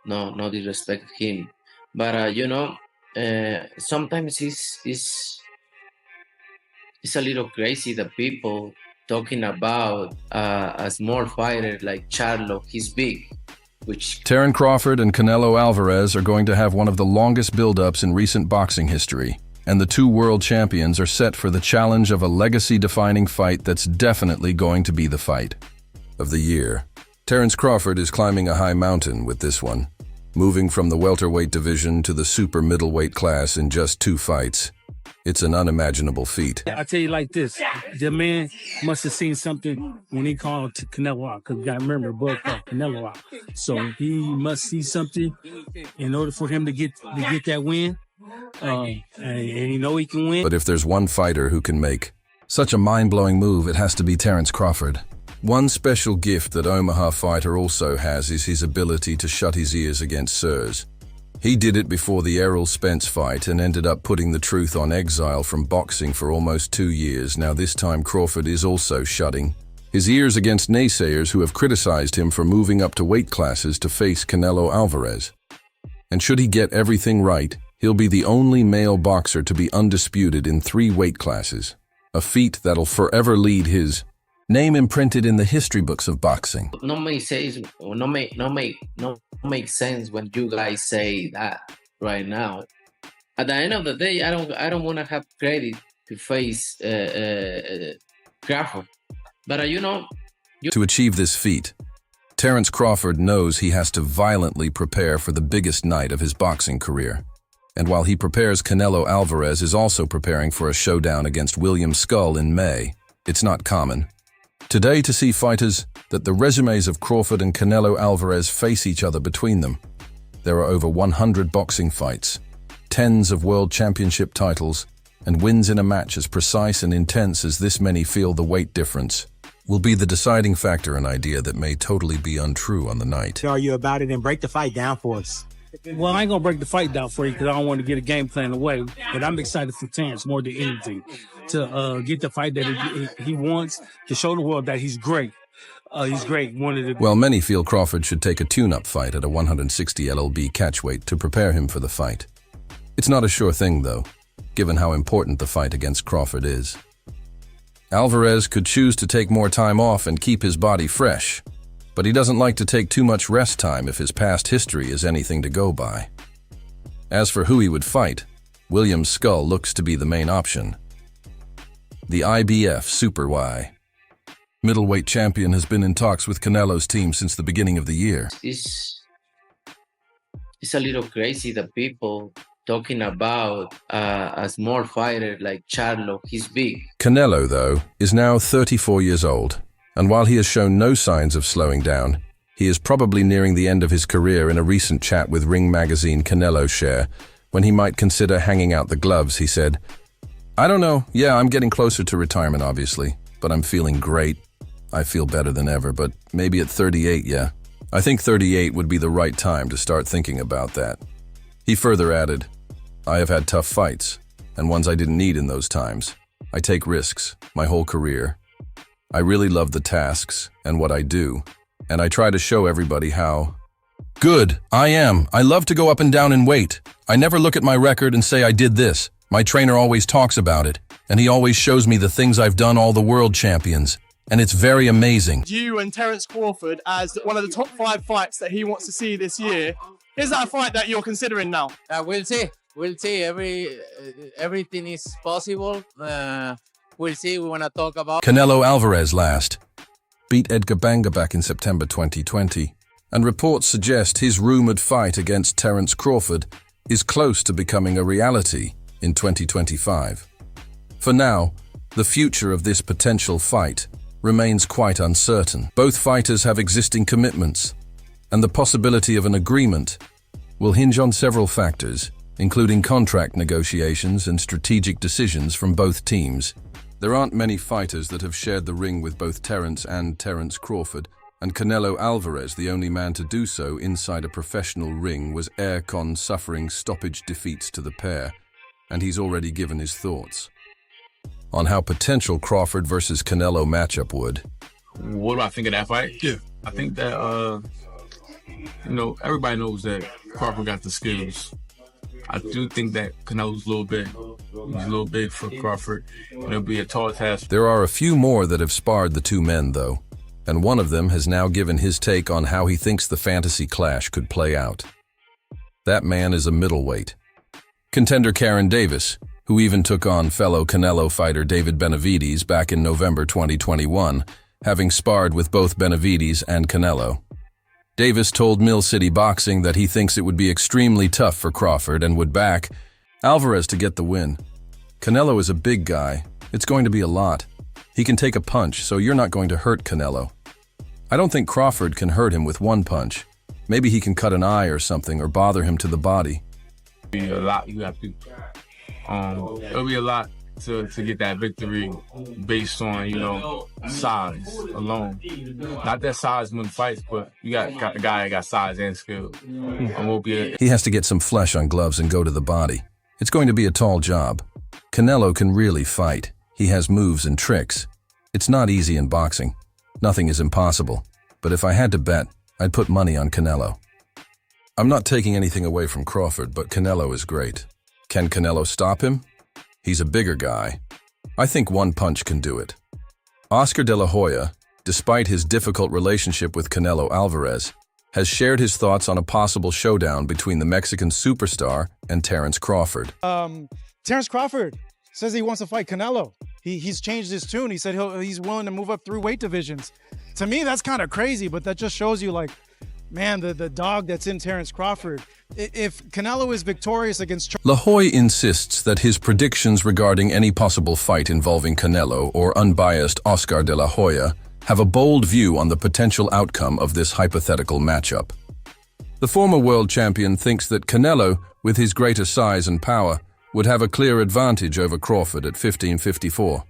no disrespect him, but sometimes it's a little crazy that people talking about a small fighter like Charlo. He's big, which Terence Crawford and Canelo Alvarez are going to have one of the longest build-ups in recent boxing history, and the two world champions are set for the challenge of a legacy-defining fight that's definitely going to be the fight of the year. Terence Crawford is climbing a high mountain with this one, moving from the welterweight division to the super middleweight class in just 2 fights. It's an unimaginable feat. I tell you like this, the man must have seen something when he called Canelo out, because you got to remember, Bud called Canelo out. So he must see something in order for him to get that win, and he know he can win. But if there's one fighter who can make such a mind-blowing move, it has to be Terence Crawford. One special gift that Omaha fighter also has is his ability to shut his ears against sirs. He did it before the Errol Spence fight and ended up putting the truth on exile from boxing for almost 2 years. Now this time Crawford is also shutting his ears against naysayers who have criticized him for moving up to weight classes to face Canelo Alvarez. And should he get everything right, he'll be the only male boxer to be undisputed in 3 weight classes, a feat that'll forever lead his name imprinted in the history books of boxing. no make sense, no make sense when you guys say that right now. At the end of the day, I don't want to have credit to face Crawford, but To achieve this feat, Terence Crawford knows he has to violently prepare for the biggest night of his boxing career. And while he prepares, Canelo Alvarez is also preparing for a showdown against William Skull in May. It's not common today to see fighters that the resumes of Crawford and Canelo Alvarez face each other between them. There are over 100 boxing fights, tens of world championship titles, and wins in a match as precise and intense as this many feel the weight difference will be the deciding factor, an idea that may totally be untrue on the night. Tell you about it and break the fight down for us. Well, I ain't gonna break the fight down for you because I don't want to get a game plan away. But I'm excited for Terence more than anything to get the fight that he wants, to show the world that he's great. He's great. Well, many feel Crawford should take a tune-up fight at a 160 LLB catchweight to prepare him for the fight. It's not a sure thing, though, given how important the fight against Crawford is. Alvarez could choose to take more time off and keep his body fresh, but he doesn't like to take too much rest time if his past history is anything to go by. As for who he would fight, William Skull looks to be the main option. The IBF Super Y middleweight champion has been in talks with Canelo's team since the beginning of the year. It's a little crazy that people talking about a small fighter like Charlo. He's big. Canelo, though, is now 34 years old, and while he has shown no signs of slowing down, he is probably nearing the end of his career. In a recent chat with Ring Magazine, Canelo shared when he might consider hanging out the gloves, he said, "I don't know, yeah, I'm getting closer to retirement, obviously, but I'm feeling great. I feel better than ever, but maybe at 38, yeah. I think 38 would be the right time to start thinking about that." He further added, "I have had tough fights, and ones I didn't need in those times. I take risks, my whole career. I really love the tasks and what I do, and I try to show everybody how good I am. I love to go up and down in weight. I never look at my record and say I did this. My trainer always talks about it, and he always shows me the things I've done, all the world champions, and it's very amazing." You and Terence Crawford as one of the top 5 fights that he wants to see this year. Is that a fight that you're considering now? We'll see. We'll see. Everything is possible. We'll see. We want to talk about Canelo Alvarez last beat Edgar Banga back in September 2020, and reports suggest his rumored fight against Terence Crawford is close to becoming a reality in 2025. For now, the future of this potential fight remains quite uncertain. Both fighters have existing commitments, and the possibility of an agreement will hinge on several factors, including contract negotiations and strategic decisions from both teams. There aren't many fighters that have shared the ring with both Terence and Terence Crawford, and Canelo Alvarez, the only man to do so inside a professional ring, was aircon suffering stoppage defeats to the pair, and he's already given his thoughts on how potential Crawford versus Canelo matchup would. What do I think of that fight? Yeah. I think that everybody knows that Crawford got the skills. I do think that Canelo's he's a little big for Crawford, and it'll be a tall task. There are a few more that have sparred the two men, though, and one of them has now given his take on how he thinks the fantasy clash could play out. That man is a middleweight. Contender Karen Davis, who even took on fellow Canelo fighter David Benavides back in November 2021, having sparred with both Benavides and Canelo. Davis told Mill City Boxing that he thinks it would be extremely tough for Crawford and would back Alvarez to get the win. Canelo is a big guy. It's going to be a lot. He can take a punch, so you're not going to hurt Canelo. I don't think Crawford can hurt him with one punch. Maybe he can cut an eye or something or bother him to the body. It'll be a lot you have to. It'll be a lot to get that victory based on, size alone. Not that size wins fights, but you got a guy that got size and skill. He has to get some flesh on gloves and go to the body. It's going to be a tall job. Canelo can really fight. He has moves and tricks. It's not easy in boxing. Nothing is impossible. But if I had to bet, I'd put money on Canelo. I'm not taking anything away from Crawford, but Canelo is great. Can Canelo stop him? He's a bigger guy. I think one punch can do it. Oscar De La Hoya, despite his difficult relationship with Canelo Alvarez, has shared his thoughts on a possible showdown between the Mexican superstar and Terence Crawford. Terence Crawford says he wants to fight Canelo. He's changed his tune. He said he's willing to move up 3 weight divisions. To me, that's kind of crazy, but that just shows you, man, the dog that's in Terence Crawford. If Canelo is victorious against... La Hoya insists that his predictions regarding any possible fight involving Canelo or unbiased Oscar De La Hoya have a bold view on the potential outcome of this hypothetical matchup. The former world champion thinks that Canelo, with his greater size and power, would have a clear advantage over Crawford at 15:54.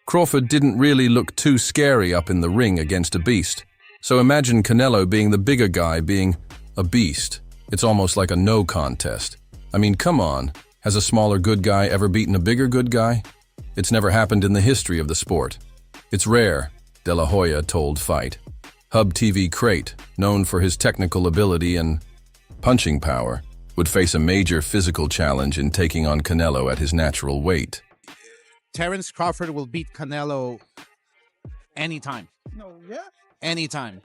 Crawford didn't really look too scary up in the ring against a beast. So imagine Canelo being the bigger guy being a beast. It's almost like a no contest. I mean, come on. Has a smaller good guy ever beaten a bigger good guy? It's never happened in the history of the sport. It's rare, De La Hoya told Fight. Hub TV Crate, known for his technical ability and punching power, would face a major physical challenge in taking on Canelo at his natural weight. Terence Crawford will beat Canelo anytime. No, yeah? Anytime.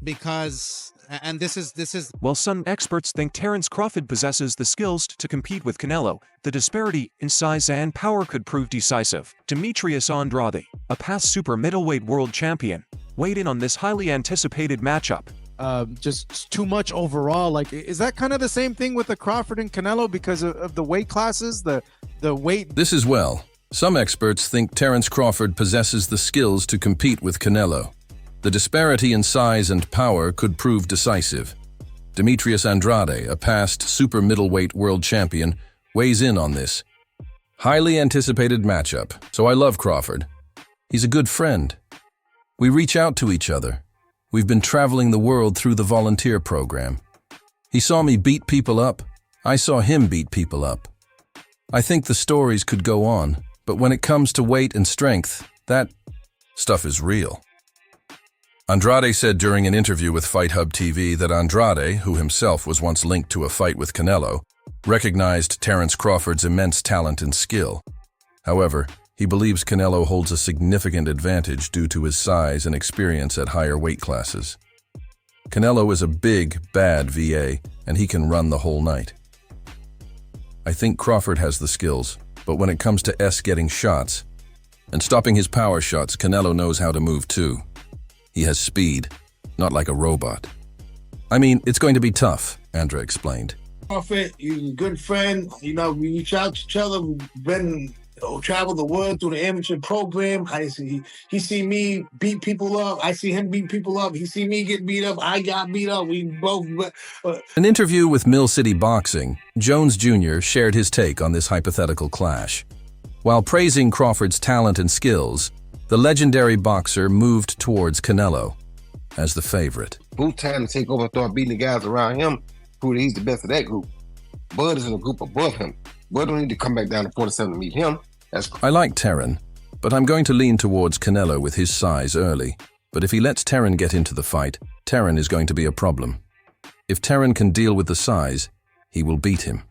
Because, and this is... While some experts think Terence Crawford possesses the skills to compete with Canelo, the disparity in size and power could prove decisive. Demetrius Andrade, a past super middleweight world champion, weighed in on this highly anticipated matchup. Just too much overall. Is that kind of the same thing with the Crawford and Canelo because of the weight classes, the weight? This as well. Some experts think Terence Crawford possesses the skills to compete with Canelo. The disparity in size and power could prove decisive. Demetrius Andrade, a past super middleweight world champion, weighs in on this. Highly anticipated matchup, so I love Crawford. He's a good friend. We reach out to each other. We've been traveling the world through the volunteer program. He saw me beat people up. I saw him beat people up. I think the stories could go on, but when it comes to weight and strength, that stuff is real. Andrade said during an interview with Fight Hub TV that Andrade, who himself was once linked to a fight with Canelo, recognized Terence Crawford's immense talent and skill. However, he believes Canelo holds a significant advantage due to his size and experience at higher weight classes. Canelo is a big, bad VA, and he can run the whole night. I think Crawford has the skills, but when it comes to getting shots and stopping his power shots, Canelo knows how to move too. He has speed, not like a robot. I mean, it's going to be tough, Andra explained. Crawford, he's a good friend. We reach out to each other. We've travel the world through the amateur program. He see me beat people up. I see him beat people up. He see me get beat up. I got beat up. We both... An interview with Mill City Boxing, Jones Jr. shared his take on this hypothetical clash. While praising Crawford's talent and skills, the legendary boxer moved towards Canelo as the favorite. Who's time to take over and start beating the guys around him? He's the best of that group. Bud is in a group above him. Bud don't need to come back down to 47 to meet him. I like Terran, but I'm going to lean towards Canelo with his size early. But if he lets Terran get into the fight, Terran is going to be a problem. If Terence can deal with the size, he will beat him.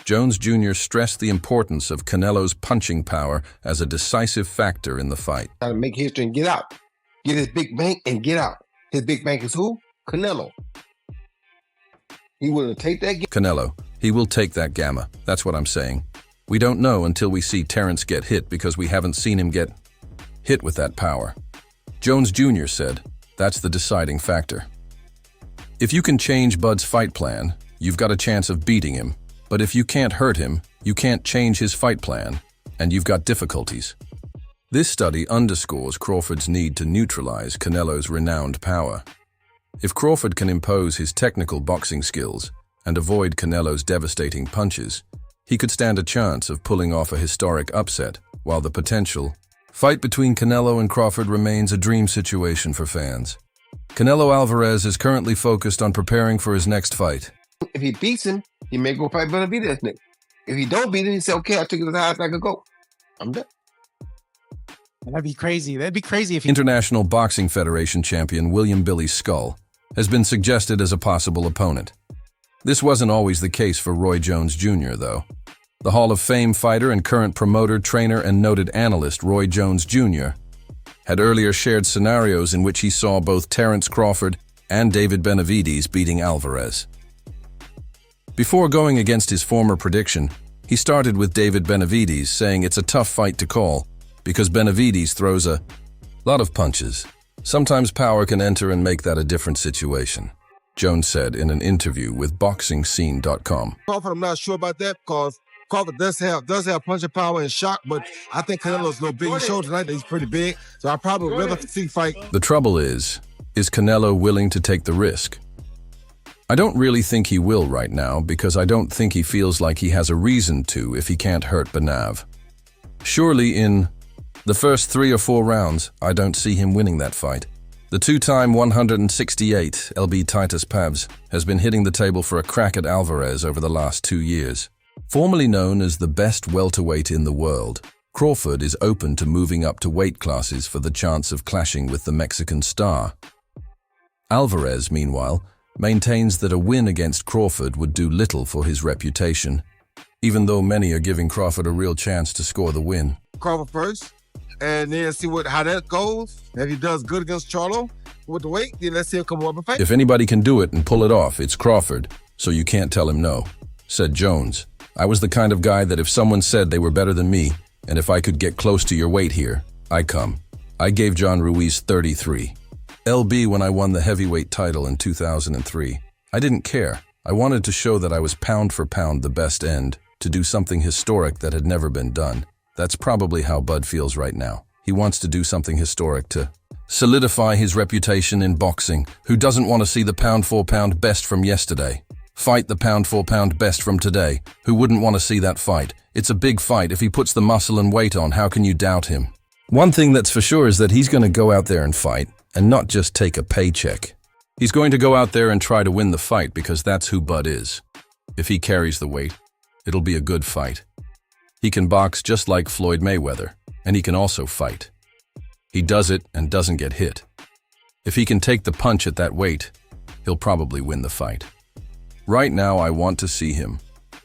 Jones Jr. stressed the importance of Canelo's punching power as a decisive factor in the fight. Gotta make history and get out. Get his big bank and get out. His big bank is who? Canelo. He will take that. Canelo. He will take that gamma. That's what I'm saying. We don't know until we see Terence get hit because we haven't seen him get hit with that power. Jones Jr. said, that's the deciding factor. If you can change Bud's fight plan, you've got a chance of beating him. But if you can't hurt him, you can't change his fight plan, and you've got difficulties. This study underscores Crawford's need to neutralize Canelo's renowned power. If Crawford can impose his technical boxing skills and avoid Canelo's devastating punches, he could stand a chance of pulling off a historic upset, while the potential fight between Canelo and Crawford remains a dream situation for fans. Canelo Alvarez is currently focused on preparing for his next fight. If he beats him, he may go fight Benavidez next. If he don't beat him, he say, okay, I took it as high as I could go. I'm done. That'd be crazy. That'd be crazy if he... International Boxing Federation champion William Billy Skull has been suggested as a possible opponent. This wasn't always the case for Roy Jones Jr., though. The Hall of Fame fighter and current promoter, trainer, and noted analyst Roy Jones Jr. had earlier shared scenarios in which he saw both Terence Crawford and David Benavidez beating Alvarez. Before going against his former prediction, he started with David Benavidez, saying it's a tough fight to call because Benavidez throws a lot of punches. Sometimes power can enter and make that a different situation, Jones said in an interview with BoxingScene.com. Crawford, I'm not sure about that because Crawford does have punching power and shock, but I think Canelo's a little big. He showed tonight that he's pretty big, so I probably would rather see fight. The trouble is Canelo willing to take the risk? I don't really think he will right now because I don't think he feels like he has a reason to if he can't hurt Benav. Surely in the first 3 or 4 rounds, I don't see him winning that fight. The 2-time 168 LB Titus Pavs has been hitting the table for a crack at Alvarez over the last 2 years. Formerly known as the best welterweight in the world, Crawford is open to moving up to weight classes for the chance of clashing with the Mexican star. Alvarez, meanwhile, maintains that a win against Crawford would do little for his reputation, even though many are giving Crawford a real chance to score the win. Crawford first, and then see how that goes. If he does good against Charlo with the weight, then let's see him come up and fight. If anybody can do it and pull it off, it's Crawford, so you can't tell him no, said Jones. I was the kind of guy that if someone said they were better than me, and if I could get close to your weight here, I come. I gave John Ruiz 33. LB when I won the heavyweight title in 2003. I didn't care. I wanted to show that I was pound for pound the best and to do something historic that had never been done. That's probably how Bud feels right now. He wants to do something historic to solidify his reputation in boxing. Who doesn't want to see the pound for pound best from yesterday fight the pound for pound best from today? Who wouldn't want to see that fight? It's a big fight. If he puts the muscle and weight on, how can you doubt him? One thing that's for sure is that he's going to go out there and fight and not just take a paycheck. He's going to go out there and try to win the fight because that's who Bud is. If he carries the weight, it'll be a good fight. He can box just like Floyd Mayweather, and he can also fight. He does it and doesn't get hit. If he can take the punch at that weight, he'll probably win the fight. Right now, I want to see him.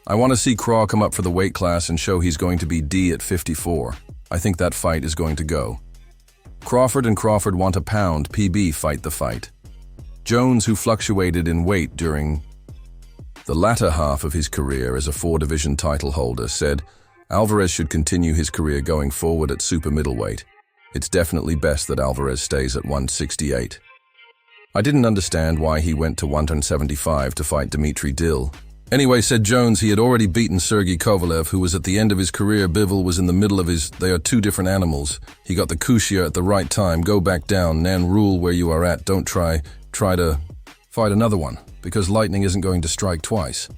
I want to see Craw come up for the weight class and show he's going to be D at 54. I think that fight is going to go. Crawford and Crawford want a pound PB fight the fight. Jones, who fluctuated in weight during the latter half of his career as a 4-division title holder, said Alvarez should continue his career going forward at super middleweight. It's definitely best that Alvarez stays at 168. I didn't understand why he went to 175 to fight Dimitri Dill. Anyway, said Jones, he had already beaten Sergey Kovalev, who was at the end of his career. Bivol was in the middle of his... They are two different animals. He got the Kushia at the right time. Go back down. Nan, rule where you are at. Don't try to fight another one, because lightning isn't going to strike twice.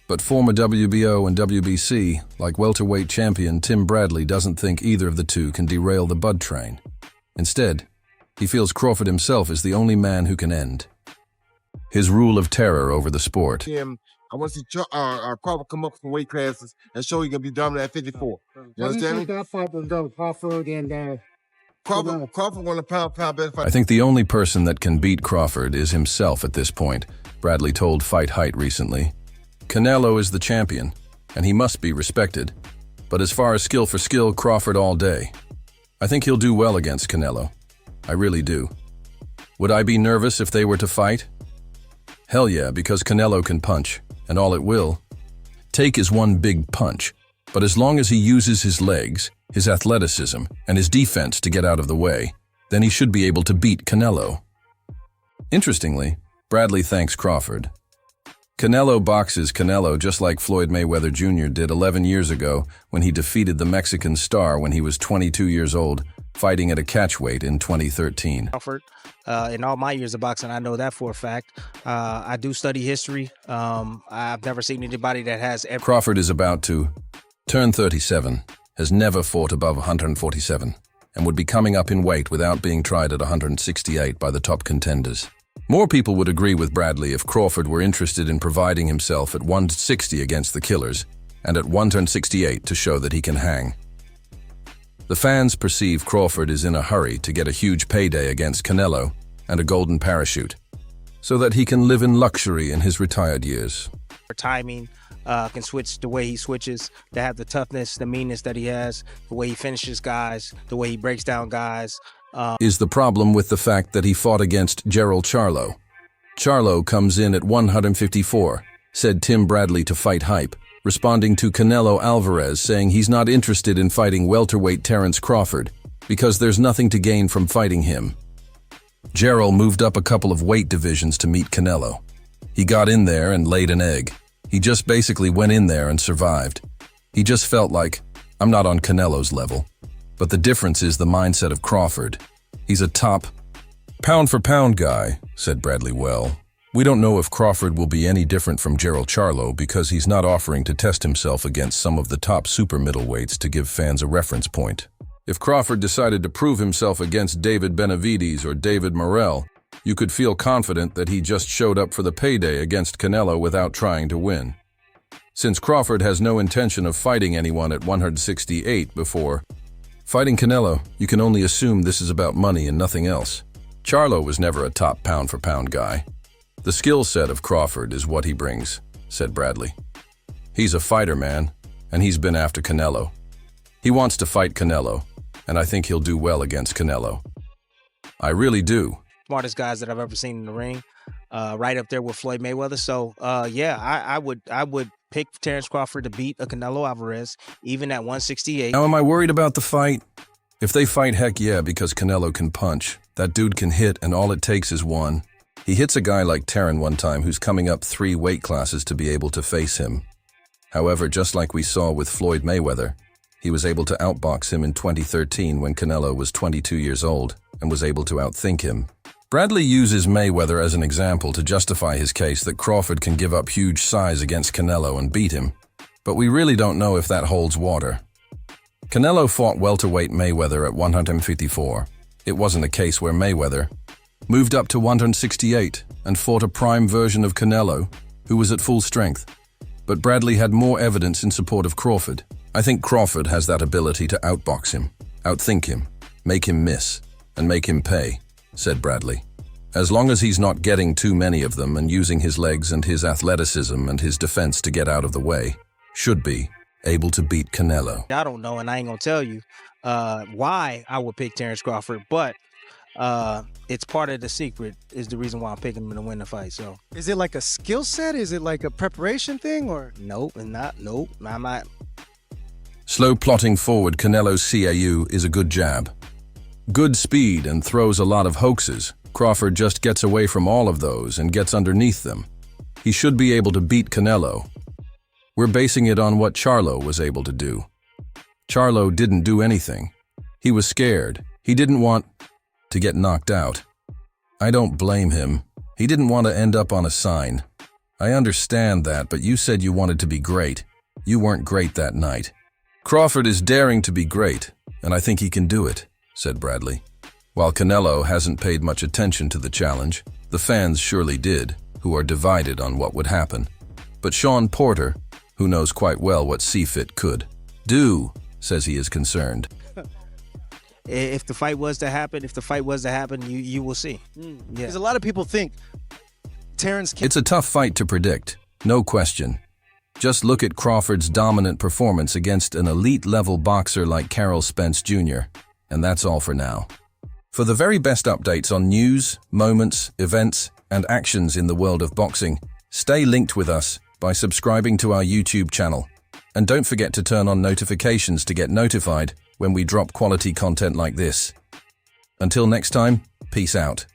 But former WBO and WBC, like welterweight champion Tim Bradley, doesn't think either of the two can derail the Bud train. Instead, he feels Crawford himself is the only man who can end his rule of terror over the sport. I want to see Crawford come up from weight classes and show he can be dominant at 54. You understand me? That fight was done Crawford and Crawford won a pound best fight. I think the only person that can beat Crawford is himself at this point, Bradley told Fight Height recently. Canelo is the champion, and he must be respected. But as far as skill for skill, Crawford all day. I think he'll do well against Canelo. I really do. Would I be nervous if they were to fight? Hell yeah, because Canelo can punch, and all it will take is one big punch. But as long as he uses his legs, his athleticism, and his defense to get out of the way, then he should be able to beat Canelo. Interestingly, Bradley thanks Crawford. Canelo boxes Canelo just like Floyd Mayweather Jr. did 11 years ago when he defeated the Mexican star when he was 22 years old, fighting at a catchweight in 2013. Crawford, in all my years of boxing, I know that for a fact. I do study history. I've never seen anybody that has... Crawford is about to turn 37, has never fought above 147, and would be coming up in weight without being tried at 168 by the top contenders. More people would agree with Bradley if Crawford were interested in providing himself at 160 against the Killers and at 168 to show that he can hang. The fans perceive Crawford is in a hurry to get a huge payday against Canelo and a golden parachute, so that he can live in luxury in his retired years. Timing, can switch the way he switches, to have the toughness, the meanness that he has, the way he finishes guys, the way he breaks down guys. Is the problem with the fact that he fought against Gerald Charlo. Charlo comes in at 154, said Tim Bradley to Fight Hype, responding to Canelo Alvarez saying he's not interested in fighting welterweight Terence Crawford because there's nothing to gain from fighting him. Gerald moved up a couple of weight divisions to meet Canelo. He got in there and laid an egg. He just basically went in there and survived. He just felt like, I'm not on Canelo's level. But the difference is the mindset of Crawford. He's a top pound-for-pound guy, said Bradley well. We don't know if Crawford will be any different from Gerald Charlo because he's not offering to test himself against some of the top super middleweights to give fans a reference point. If Crawford decided to prove himself against David Benavides or David Morrell, you could feel confident that he just showed up for the payday against Canelo without trying to win. Since Crawford has no intention of fighting anyone at 168 before fighting Canelo, you can only assume this is about money and nothing else. Charlo was never a top pound-for-pound guy. The skill set of Crawford is what he brings, said Bradley. He's a fighter, man, and he's been after Canelo. He wants to fight Canelo, and I think he'll do well against Canelo. I really do. Smartest guys that I've ever seen in the ring, right up there with Floyd Mayweather. So, yeah, I would pick Terence Crawford to beat a Canelo Alvarez, even at 168. Now, am I worried about the fight? If they fight, heck yeah, because Canelo can punch. That dude can hit, and all it takes is one. He hits a guy like Terran one time who's coming up 3 weight classes to be able to face him. However, just like we saw with Floyd Mayweather, he was able to outbox him in 2013 when Canelo was 22 years old and was able to outthink him. Bradley uses Mayweather as an example to justify his case that Crawford can give up huge size against Canelo and beat him, but we really don't know if that holds water. Canelo fought welterweight Mayweather at 154. It wasn't a case where Mayweather moved up to 168 and fought a prime version of Canelo, who was at full strength. But Bradley had more evidence in support of Crawford. I think Crawford has that ability to outbox him, outthink him, make him miss, and make him pay, said Bradley. As long as he's not getting too many of them and using his legs and his athleticism and his defense to get out of the way, should be able to beat Canelo. I don't know, and I ain't gonna tell you why I would pick Terence Crawford, but it's part of the secret, is the reason why I'm picking him to win the fight. So, is it like a skill set? Is it like a preparation thing, or? Nope, I'm not. Slow plotting forward Canelo's CAU is a good jab. Good speed and throws a lot of hoaxes. Crawford just gets away from all of those and gets underneath them. He should be able to beat Canelo. We're basing it on what Charlo was able to do. Charlo didn't do anything. He was scared. He didn't want to get knocked out. I don't blame him. He didn't want to end up on a sign. I understand that, but you said you wanted to be great. You weren't great that night. Crawford is daring to be great, and I think he can do it, said Bradley. While Canelo hasn't paid much attention to the challenge, the fans surely did, who are divided on what would happen. But Sean Porter, who knows quite well what CFIT could do, says he is concerned. if the fight was to happen, you will see. Yeah. Because a lot of people think Terence It's a tough fight to predict, no question. Just look at Crawford's dominant performance against an elite-level boxer like Errol Spence Jr., and that's all for now. For the very best updates on news, moments, events, and actions in the world of boxing, stay linked with us by subscribing to our YouTube channel. And don't forget to turn on notifications to get notified when we drop quality content like this. Until next time, peace out.